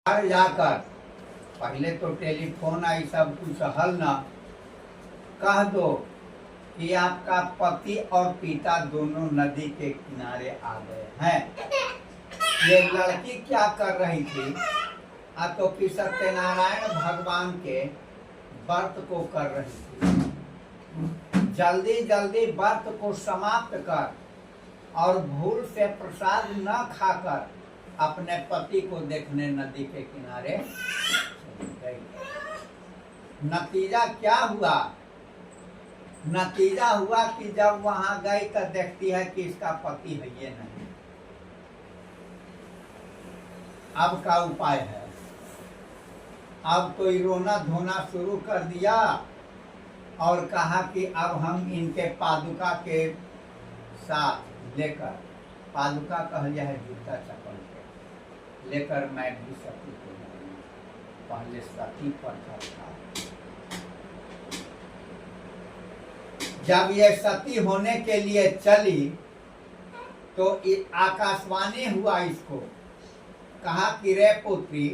घर जाकर पहले तो टेलीफोन आई सब कुछ हल ना कह दो कि आपका पति और पिता दोनों नदी के किनारे आ गए हैं। ये लड़की क्या कर रही थी? तो कि सत्यनारायण भगवान के व्रत को कर रही थी। जल्दी जल्दी व्रत को समाप्त कर और भूल से प्रसाद न खाकर अपने पति को देखने नदी के किनारे गई। नतीजा क्या हुआ? नतीजा हुआ कि जब वहां गई तो देखती है कि इसका पति है ये नहीं। अब का उपाय है? अब तो रोना धोना शुरू कर दिया और कहा कि अब हम इनके पादुका के साथ लेकर, पादुका कह जाए जूता चप्पल के, लेकर मैं भी सती को जाऊंगा। पहले सती पर था। जब ये सती होने के लिए चली तो आकाशवाणी हुआ इसको, कहा कि रे पुत्री,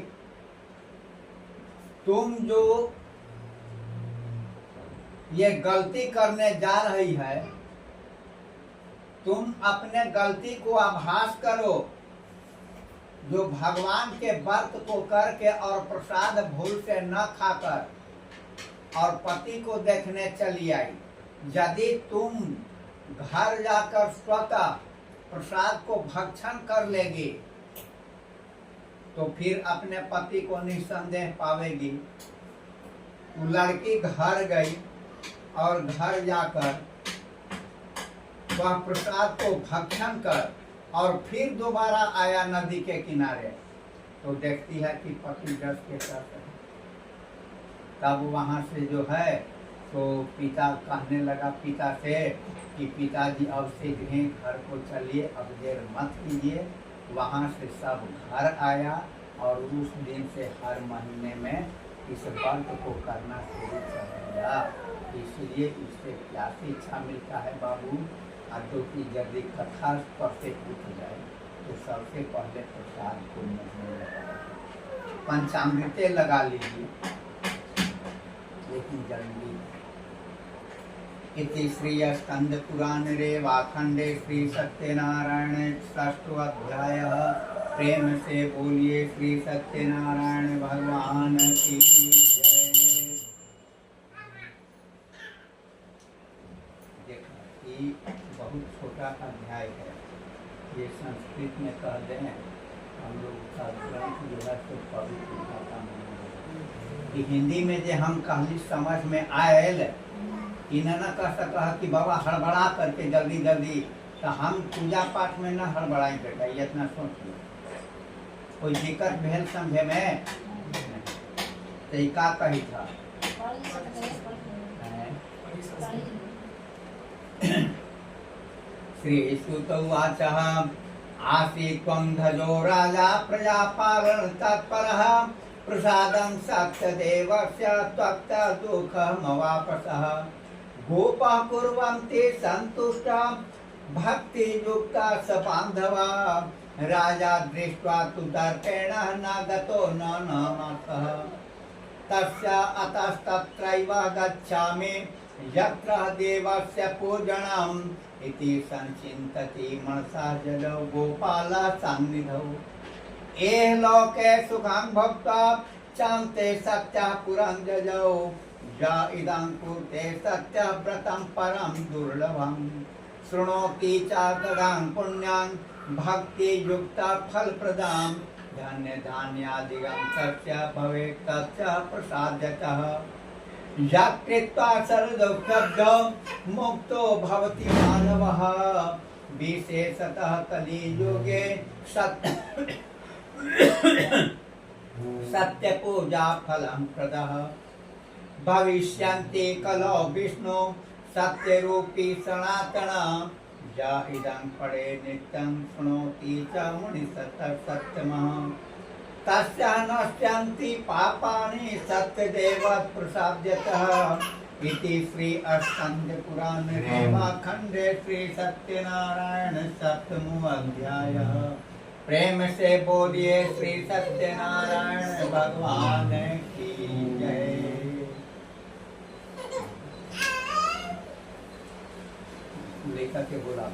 तुम जो ये गलती करने जा रही है, तुम अपने गलती को आभास करो। जो भगवान के व्रत को करके और प्रसाद भूल से न खाकर और पति को देखने चली आई, यदि तुम घर जाकर स्वतः प्रसाद को भक्षण कर लेगी तो फिर अपने पति को निसंदेह पावेगी। वो लड़की घर गई और घर जाकर वह प्रसाद को भक्षण कर और फिर दोबारा आया नदी के किनारे तो देखती है कि पति जस के साथ है। तब वहां से जो है तो पिता कहने लगा पिता से कि पिताजी अब से घर को चलिए, अब देर मत कीजिए। वहाँ से सब घर आया और उस दिन से हर महीने में इस व्रत को करना शुरू कर दिया। इसलिए इससे क्या शिक्षा मिलता है बाबू? जो कि यदि कथा पर से पूछ जाए तो सबसे पहले प्रसाद को नहीं लगा, पंचामृते लगा लीजिए, लेकिन जल्दी। इति श्री स्कंद पुराण रेवाखंडे श्री सत्यनारायण षष्ठोऽध्यायः। प्रेम से बोलिए श्री सत्यनारायण भगवान की जय। देखिए बहुत छोटा अध्याय है, ये संस्कृत में कह दें हम लोग का ग्रंथ जो है तो पवित्र भाषा में कि हिंदी में जो हम कहली समझ में आयल इन्हें कह सका कि बाबा हड़बड़ा करके जल्दी जल्दी, तो हम पूजा पाठ में न हड़बड़ाई बेटा, ये इतना सोच लो। कोई दिक्कत भेल समझे में तो का कही था? श्री सुतवाच आसीत्वं धजो राजा प्रजापालन तत्परः प्रसादं सत्यदेवस्य त्वक्ता दुःखमवापसः गोपः कुर्वन्ति सन्तुष्टा भक्ति युक्ता स बान्धवा राजा दृष्ट्वा तु दर्पेण न गतो न नामतः तस्य अतस्तत्रैव गच्छामि यत्र देवस्य पूजनम् इति संचिन्तति मनसा जलो गोपाल सन्निधौ एह लोके सुखं भोक्त्वा चान्ते सत्यः पुरं जजौ या इदं कुरुते सत्यः व्रतं परं दुर्लभं शृणोति च गदां पुण्यान् भक्ति युक्ता फलप्रदां धन्य धान्यादिकं तस्य भवेत् तस्य प्रसाद्यतः यत्कृत्वा सर्वदुःखभ्यो मुक्तो भवति मानवः विशेषतः कलियुगे सत्यपूजा फलं प्रदः भविष्यन्ति कलौ विष्णु सत्यरूपी सनातन य इदं परे नित्यं शृणोति च मुनिसतः सत्यमः तस्य नश्यन्ति पापानि सत्यदेवात् प्रसाद्यतः इति श्री स्कंद पुराण रेवाखंडे श्री सत्यनारायण सप्तमो अध्यायः। प्रेम से बोलिए श्री सत्यनारायण भगवान की जय। लेकर के बोला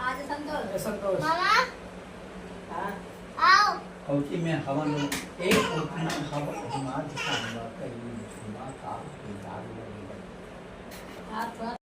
आज संतोष संतोष मामा हाँ आओ कौची में हवन एक कौची में हवन हमार कहीं का आप